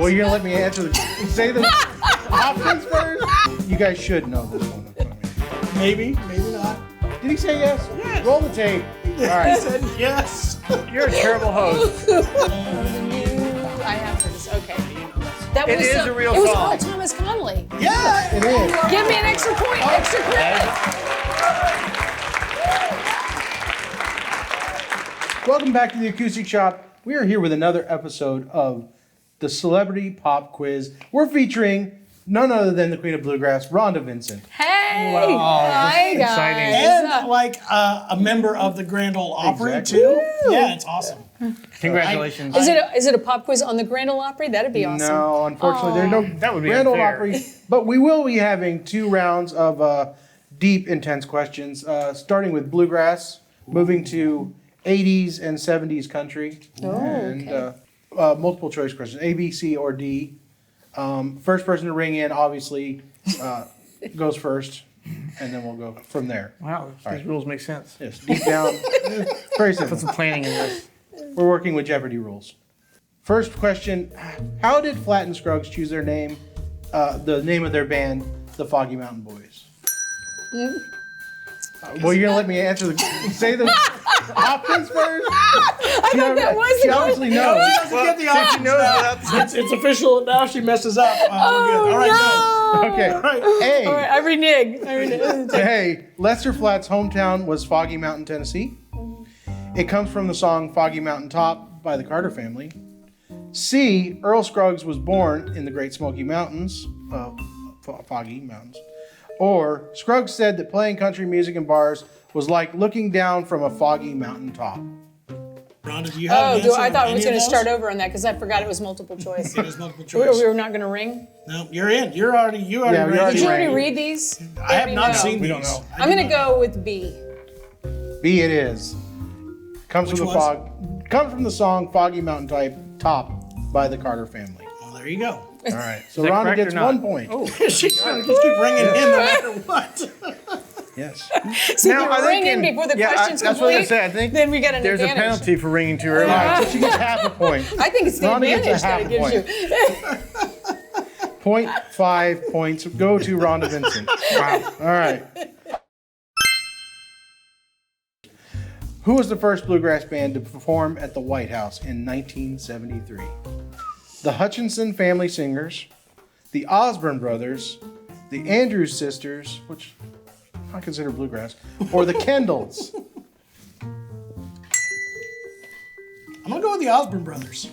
Well, you're gonna let me answer say the options first? You guys should know this one. Maybe not. Did he say yes? Yes. Roll the tape. All right. He said yes. You're a terrible host. I have heard this. Okay. That It is a real It was song. all Thomas Connolly. Yeah. It is. Give me an extra point, extra credit. Welcome back to the Acoustic Shoppe. We are here with another episode of the Celebrity Pop Quiz. We're featuring none other than the Queen of Bluegrass, Rhonda Vincent. Hey! Wow, Hi, this is exciting. guys. And like a member of the Grand Ole Opry Exactly. too. Yeah, it's awesome. Congratulations. Is it a pop quiz on the Grand Ole Opry? That'd be awesome. No, unfortunately, there's no That would be Grand Ole unfair. Opry. But we will be having 2 rounds of deep, intense questions, starting with Bluegrass, moving to 80s and 70s country, and multiple choice questions, A, B, C, or D. First person to ring in, obviously, goes first, and then we'll go from there. Wow, these rules make sense. Yes, deep down, very simple. Put some planning in this. We're working with Jeopardy rules. First question: how did Flatt and Scruggs choose their name? The name of their band, the Foggy Mountain Boys. Well, you're gonna let me answer say the options first. I thought that was She the obviously knows. Doesn't get the options now. It's official. Now she messes up. We're good. All right, go. Okay. All right. A. All right, I renege. A. Lester Flatt's hometown was Foggy Mountain, Tennessee. It comes from the song "Foggy Mountain Top" by the Carter Family. C. Earl Scruggs was born in the Great Smoky Mountains, Foggy Mountains. Or Scruggs said that playing country music in bars was like looking down from a foggy mountain top. Rhonda, do you have an answer I thought I on was any going of to start those? over on that because I forgot it was multiple choice. It is multiple we choice. were not going to ring. No, you're in. You already Yeah, we read already Did you it. already Right. read these? I have not No. seen We these. don't know. I I'm do going to not go with B. B it is. Comes Which from the was? comes from the song "Foggy Mountain Top" by the Carter Family. Well, there you go. All right, so that Rhonda correct or gets not? 1 point. Oh, She's going to just keep ringing in no matter what. Yes. So Now, if I you think ring in in- before the yeah, question's that's what I complete, said. I think then we get an there's a advantage. penalty for ringing too early. All right, so she gets half a point. I think it's the Rhonda gets a advantage that it half a gives you. 0.5 points go to Rhonda Vincent. Wow. All right. Who was the first bluegrass band to perform at the White House in 1973? The Hutchinson Family Singers, the Osborne Brothers, the Andrews Sisters, which I consider bluegrass, or the Kendalls. I'm going to go with the Osborne Brothers.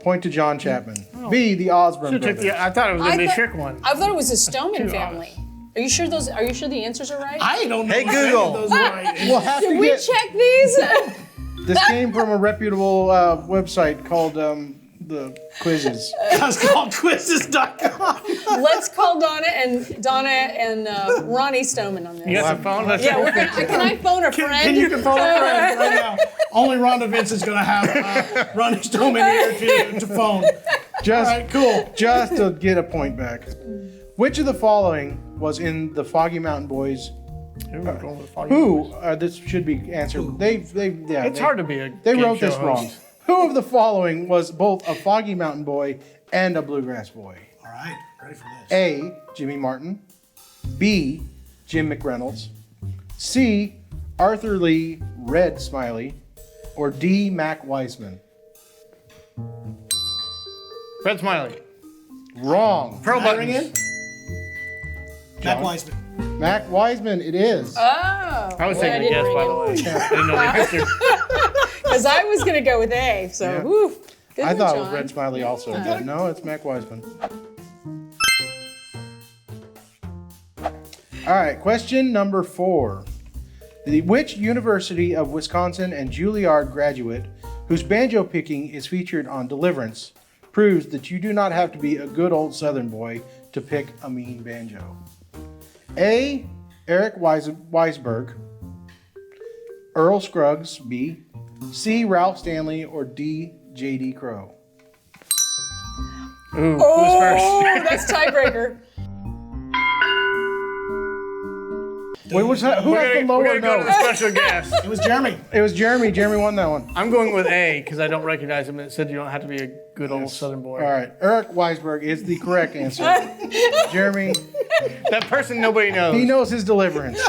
Point to John Chapman. B, the Osborne Should've took Brothers. the- I thought it was going to be a thought- trick one. I thought it was the Stoneman Too family. Are you sure the answers are right? I don't know Hey, if any Google. of those are right. We'll have Did to we get, check these? this came from a reputable website called the Quizzes. It's called quizzes.com. Let's call Donna and Ronnie Stoneman on this. You got the phone? Let's Yeah, we're gonna, can I phone a friend? Can you phone a friend right now? Only Rhonda Vincent's going to have Ronnie Stoneman here to phone. Just, All right, cool. just to get a point back. Which of the following was in the Foggy Mountain Boys? Who? This should be answered. Yeah. It's hard to be a They game wrote show this wrong. host. Who of the following was both a Foggy Mountain boy and a bluegrass boy? All right, ready for this. A. Jimmy Martin. B. Jim McReynolds. C. Arthur Lee Red Smiley. Or D. Mac Wiseman. Fred Smiley. Wrong. Pearl Can I ring Buttons. in? Mac Wiseman. Mac Wiseman, it is. Oh. I was well, taking a guess, by the way. I didn't know the answer. Because I was going to go with A. So, Yeah. whew. Good I one, thought it was John. Red Smiley also, but no, it's Mac Wiseman. All right, question number 4. Which University of Wisconsin and Juilliard graduate whose banjo picking is featured on Deliverance proves that you do not have to be a good old Southern boy to pick a mean banjo? A. Eric Weisberg. Earl Scruggs, B. C. Ralph Stanley, or D. J.D. Crowe? Ooh, who's Oh, first? that's tiebreaker. Wait, what's that? Who has the We're lower gonna go to the note? special guest. It was Jeremy. It was Jeremy. Jeremy won that one. I'm going with A because I don't recognize him. It said you don't have to be a good old Southern boy. All right, Eric Weisberg is the correct answer. Jeremy, That person nobody knows. he knows his deliverance.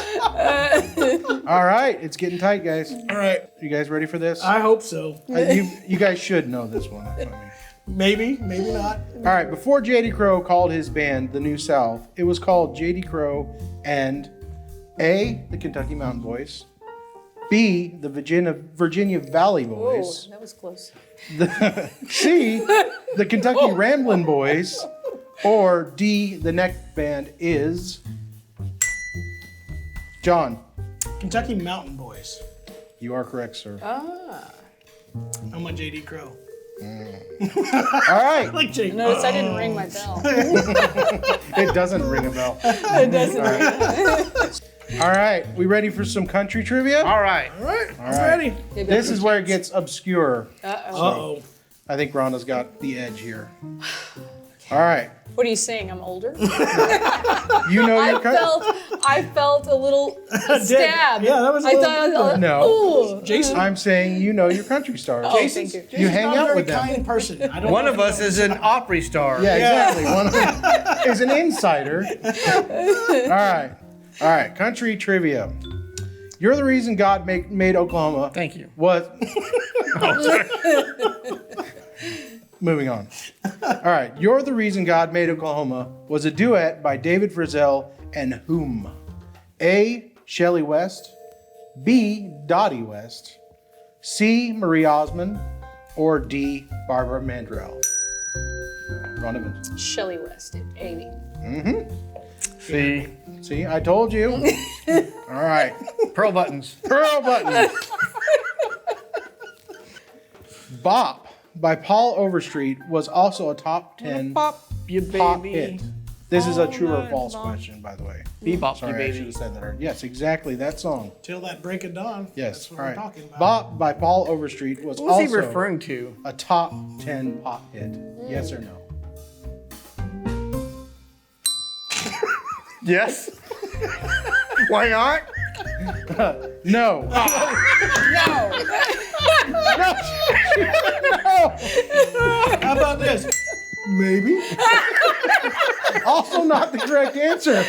All right, it's getting tight, guys. All right. You guys ready for this? I hope so. You guys should know this one. I mean. Maybe, maybe not. All right, before J.D. Crowe called his band the New South, it was called J.D. Crowe and A, the Kentucky Mountain Boys, B, the Virginia Valley Oh, Boys, that was close. C, the Kentucky Ramblin' Boys, or D, the next band is John. Kentucky Mountain Boys. You are correct, sir. I'm a J.D. Crowe. All right, Like J.D. Notice I didn't ring my bell. it doesn't ring a bell. It doesn't. All right, we ready for some country trivia? All right. All right, I'm right. ready. This is where it gets obscure. Uh-oh. I think Rhonda's got the edge here. All right. What are you saying? I'm older? You know your country. I felt a little stab. Yeah, that was a I little- thought, No. ooh. Jason. I'm saying you know your country stars. Oh, thank you. You hang not a out very with them. kind person. I don't One know of if us you know. is an Opry star. Yeah, exactly. One of them is an insider. All right. Country trivia. You're the reason God made Oklahoma. Thank you. What? Moving on. All right. You're the reason God made Oklahoma was a duet by David Frizzell and whom? A. Shelley West, B. Dottie West, C. Marie Osmond, or D. Barbara Mandrell. Rhonda Vincent. Shelley West, Amy. See, I told you. All right. pearl buttons. Pearl button. Bop by Paul Overstreet was also a top 10 Pop, you pop baby. hit. This is a All true or night false long. question, by the way. Bebop, you Sorry, I should baby. have said that. Yes, exactly that song. Till that break of dawn. Yes. That's All what right. we're talking about. Bop by Paul Overstreet was What was he also referring to? a top 10 pop hit. Yes or no? Yes. Why not? No. No. How about this? Maybe. Also not the correct answer.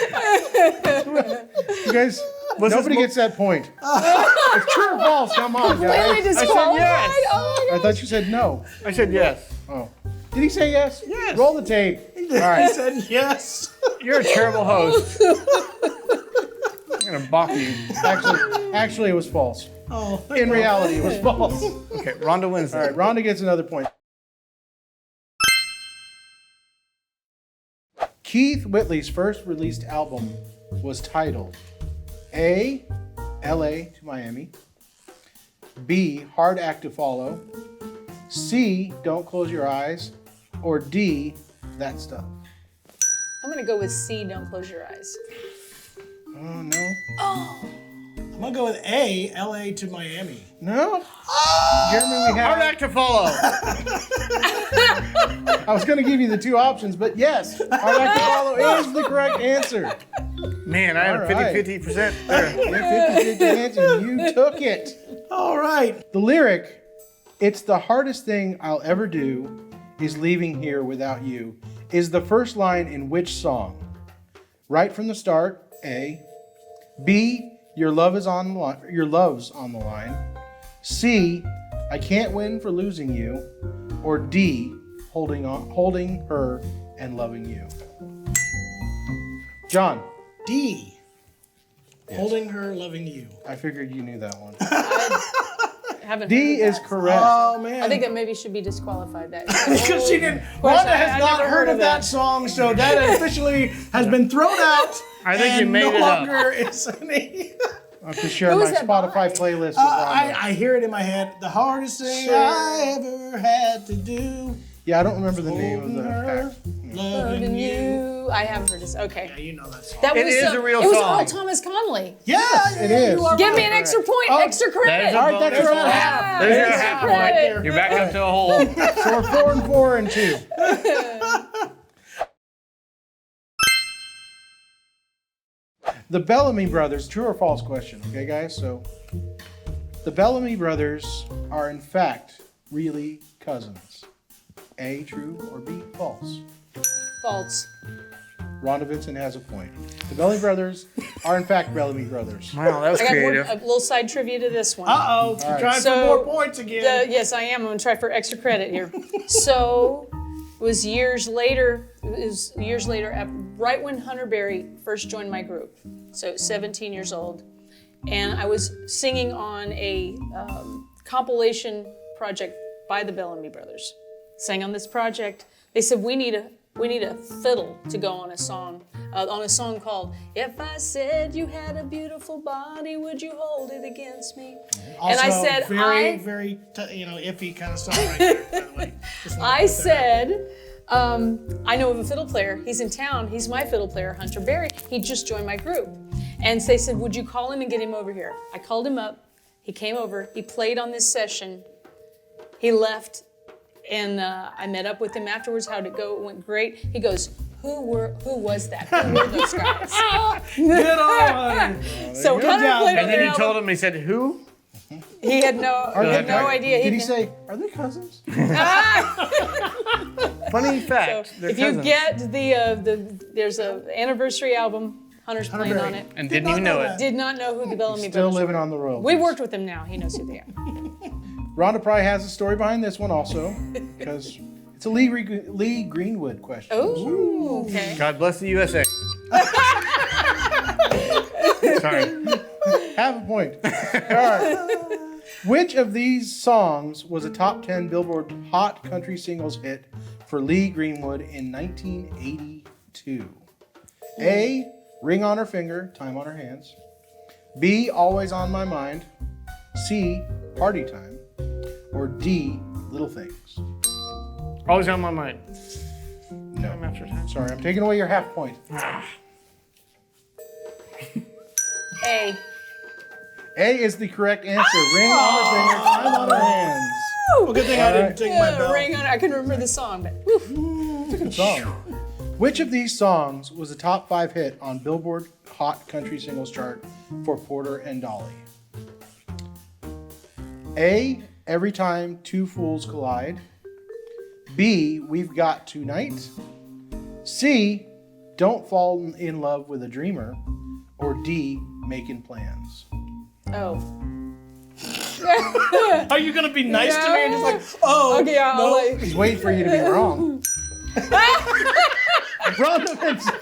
You guys, nobody gets that point. It's true or false. Come on, Completely guys. disqualified. yes. Oh my I thought you said no. I said yes. Oh. Did he say yes? Yes. Roll the tape. All I right. said yes. You're a terrible host. I'm gonna balk you. Actually, it was false. Oh, In reality, it was false. Okay, Rhonda wins. All right, Rhonda gets another point. Keith Whitley's first released album was titled A. L.A. to Miami, B. Hard Act to Follow, C. Don't Close Your Eyes, or D. That Stuff. I'm gonna go with C. Don't close your eyes. Oh, no. I'm gonna go with A, LA to Miami. No? Jeremy, we Hard have... act to follow. I was going to give you the two options, but yes, Hard Act to Follow is the correct answer. Man, I had All a right. 50% there. Your 50-50 answer, you took it. All right. The lyric, "It's the hardest thing I'll ever do is leaving here without you," is the first line in which song? Right from the start, A. B. Your love's on the line. C. I can't win for losing you. Or D. Holding her and loving you. John, D. Holding her, loving you. I figured you knew that one. Haven't D heard of is that. correct. Oh man. I think that maybe should be disqualified. That because she didn't. Question, Rhonda has I not never heard of that song, so that officially has been thrown out. I think you and made no it up. longer is any. I have to share Who my is that Spotify by? playlist with Rhonda. I hear it in my head. The hardest thing Sure. I ever had to do. Yeah, I don't remember the name of Holding the her, act. loving Loving you. you. I haven't heard this. Yeah, Okay. you know that song. That It was is a real It was song. Earl Thomas Conley. Yeah, It is. you are Give me right. an extra point, Oh, extra credit. There's a All right, that's bonus. around half. There's your Extra half point. credit. You're back up to a hole. So we're 4 and 4 and 2. The Bellamy Brothers, true or false question, okay, guys? So, the Bellamy Brothers are in fact really cousins. A, true, or B, false? False. Rhonda Vincent has a point. The Bellamy Brothers are in fact Bellamy Brothers. Wow, that was I got creative. a little side trevia to this one. Uh-oh, right. trying So, for more points again. Yes, I am. I'm going to try for extra credit here. So, it was years later, right when Hunter Berry first joined my group. So, 17 years old. And I was singing on a compilation project by the Bellamy Brothers. Sang on this project. They said, we need a fiddle to go on a song called "If I Said You Had a Beautiful Body, Would You Hold It Against Me?" Also, And I said, very, iffy kind of song right there, by the way. Just wanted to I put that said, I know of a fiddle player. He's in town. He's my fiddle player, Hunter Berry. He just joined my group. And they said, would you call him and get him over here? I called him up. He came over. He played on this session. He left. And I met up with him afterwards. How'd it go? It went great. He goes, who was that? Who were those guys? Good on Hunter. So Hunter job. played on And then their he told album. him, he said, who? He had no idea. Did he say, are they cousins? Funny fact. they're If you cousins. get there's a anniversary album, Hunter's playing on it. And didn't even know it. Did not know who the Bellamy Still Brothers living were. on the road. We worked with him now. He knows who they are. Rhonda probably has a story behind this one also, because it's a Lee Greenwood question. Oh, okay. God bless the USA. Sorry. Have a point. All right. Which of these songs was a top 10 Billboard Hot Country Singles hit for Lee Greenwood in 1982? A, Ring on Her Finger, Time on Her Hands. B, Always on My Mind. C, Party Time. Or D, Little Things. Always on my mind. No. Time after time. Sorry, I'm taking away your half point. A. A is the correct answer. Ring on Her Finger, Time on Her Hands. Well, good thing I didn't take my bell. Ring on. I can remember the song, but whew. It's a good song. Which of these songs was a top 5 hit on Billboard Hot Country Singles chart for Porter and Dolly? A, Every Time Two Fools Collide. B, We've Got Tonight. C, Don't Fall in Love with a Dreamer. Or D, Making Plans. Oh. Are you going to be nice to me and just like, oh, Okay, I'll no. let He's waiting for you to be wrong. Rhonda Vincent.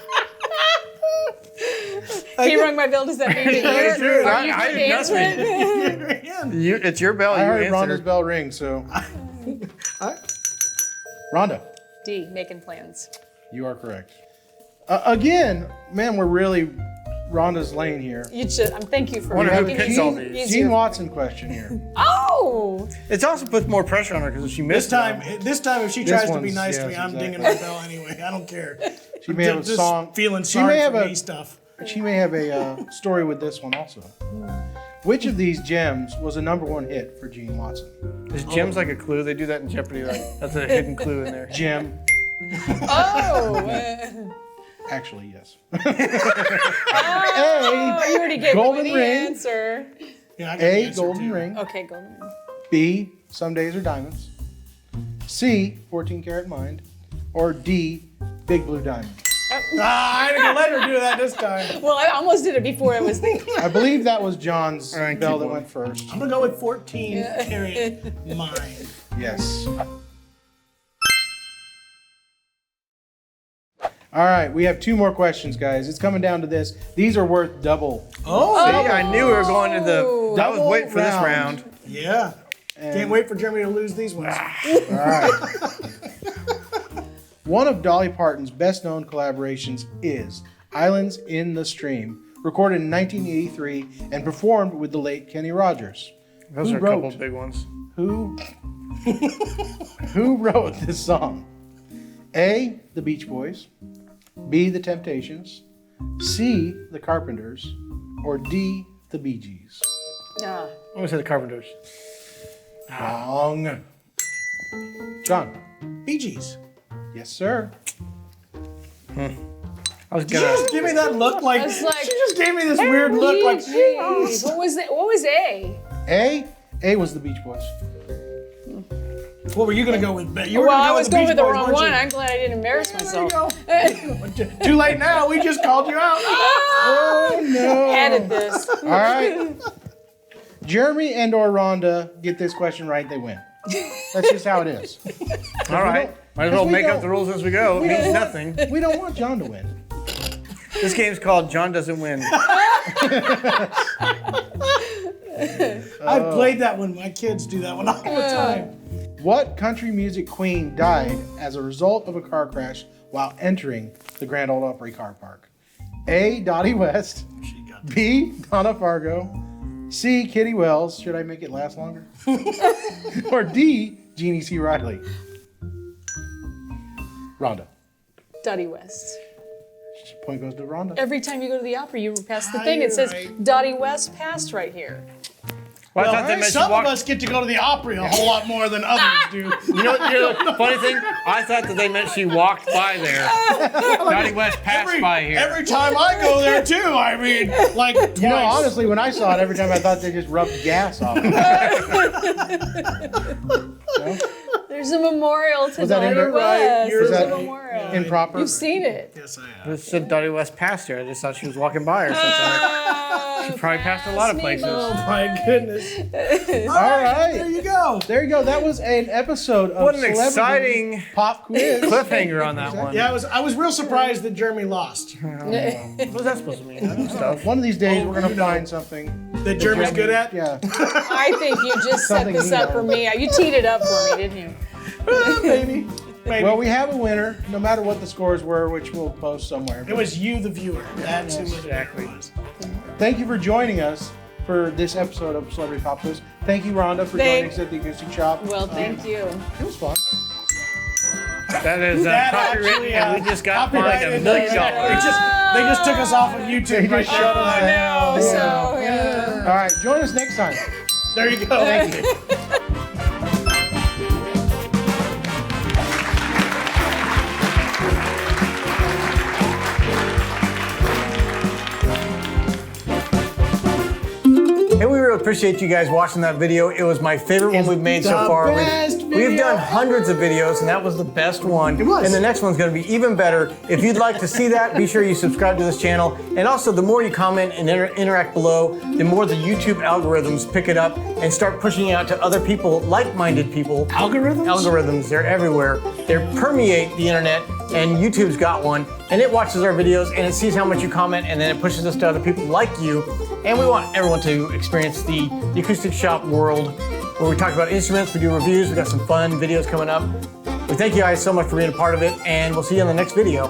He rung my bell. Does that mean that true. are you I going to did answer it? It's your bell. I You heard answered. Rhonda's bell ring, so. Rhonda, D. Making plans. you are correct. Again, man, we're really Rhonda's lane here. You should. Thank you for Wonder who making picks it all these. easier. Gene Watson question here. Oh. It also puts more pressure on her because if she missed This time, if she This tries to be one's- nice to me, yes, I'm exactly. dinging my bell anyway. I don't care. She may have a Just song. feeling She sorry may have for a- me stuff. She may have a story with this one also. Which of these gems was a #1 hit for Gene Watson? Is Jim's like a clue? They do that in Jeopardy. Like that's a hidden clue in there. Gem. Oh. Actually, yes. Oh, you already gave Golden me the ring. answer. Yeah, I got the A, answer, Golden too. Ring. Okay, golden ring. B, Some Days Are Diamonds. C, 14 Karat Mind. Or D, Big Blue Diamond. I ain't gonna let her do that this time. Well, I almost did it before I was thinking. I believe that was John's All right, bell keep that going. went first. I'm gonna go with 14 Karat Mind. Yes. All right, we have 2 more questions, guys. It's coming down to this. These are worth double. Oh, See, I knew we were going to the. I was Double waiting for this round. round. yeah. Can't wait for Jeremy to lose these ones. All right. One of Dolly Parton's best-known collaborations is Islands in the Stream, recorded in 1983 and performed with the late Kenny Rogers. Those Who are a couple wrote? big ones. Who wrote this song? A, The Beach Boys. B, The Temptations. C, The Carpenters. Or D, The Bee Gees. Ah. I'm gonna say the Carpenters. Wrong. John. Bee Gees. Yes, sir. I was gonna. Give me that look like, I was like, she just gave me this weird look like, Jeez. What was it? What was A? A was the Beach Boys. what were you going to go with? You were Well, gonna I go was with going Beach with the Boys, wrong weren't one. you? I'm glad I didn't embarrass myself. Too late now. We just called you out. Oh no! Edit this. All right. Jeremy and or Rhonda get this question right, they win. That's just how it is. All right. Might as well we make up don't- the rules as we go. It we don't means want- nothing. We don't want John to win. This game's called John Doesn't Win. I've played that one. My kids do that one all the time. What country music queen died as a result of a car crash while entering the Grand Ole Opry car park? A. Dottie West. B. Donna Fargo. C. Kitty Wells. Should I make it last longer? Or D. Jeannie C. Riley. Rhonda. Dottie West. Point goes to Rhonda. Every time you go to the opera, you pass the Ah, thing. It you're says right. Dottie West passed right here. Well, I Well, thought they meant some she walked. of us get to go to the Opry a whole lot more than others do. You know the funny thing? I thought that they meant she walked by there. Dottie West passed by here. Every time I go there too, I mean, like twice. You know, honestly, when I saw it, every time I thought they just rubbed gas off it. No? There's a memorial to Was that Dottie in- West. You're There's right. a memorial. Improper. You've seen it. Yes, I have. It said Dottie West passed here. I just thought she was walking by or something. She probably passed a lot of places. Oh my goodness. All right. There you go. There you go. That was an episode of What an Celebrity exciting Pop Quiz. cliffhanger on that one. Yeah, I was real surprised that Jeremy lost. What was that supposed to mean? I know stuff. One of these days, we're going to find something. That Jeremy's good at? Yeah. I think you just set Something this you up know. for me. You teed it up for me, didn't you? Maybe. Maybe. Well, we have a winner, no matter what the scores were, which we'll post somewhere. It was you, the viewer. That's who it Exactly. was. Thank you for joining us for this episode of Celebrity Pop Quiz. Thank you, Rhonda, for joining us at the Acoustic Shoppe. Well, thank you. It was fun. That is That copywritten, actually, and we just got fined copyrighted. $1 million. They just took us off of YouTube. They right just shut now. us down. No, so, yeah. All right, join us next time. There you go. Thank you. Hey, we really appreciate you guys watching that video. It was my favorite one we've made so the far. best We've video done hundreds of videos, and that was the best one. It was. And the next one's going to be even better. If you'd like to see that, be sure you subscribe to this channel. And also, the more you comment and interact below, the more the YouTube algorithms pick it up and start pushing it out to other people, like-minded people. Algorithms? Algorithms, they're everywhere. They permeate the internet, and YouTube's got one. And it watches our videos, and it sees how much you comment, and then it pushes us to other people like you. And we want everyone to experience the Acoustic Shoppe world, where we talk about instruments, we do reviews, we got some fun videos coming up. We thank you guys so much for being a part of it, and we'll see you in the next video.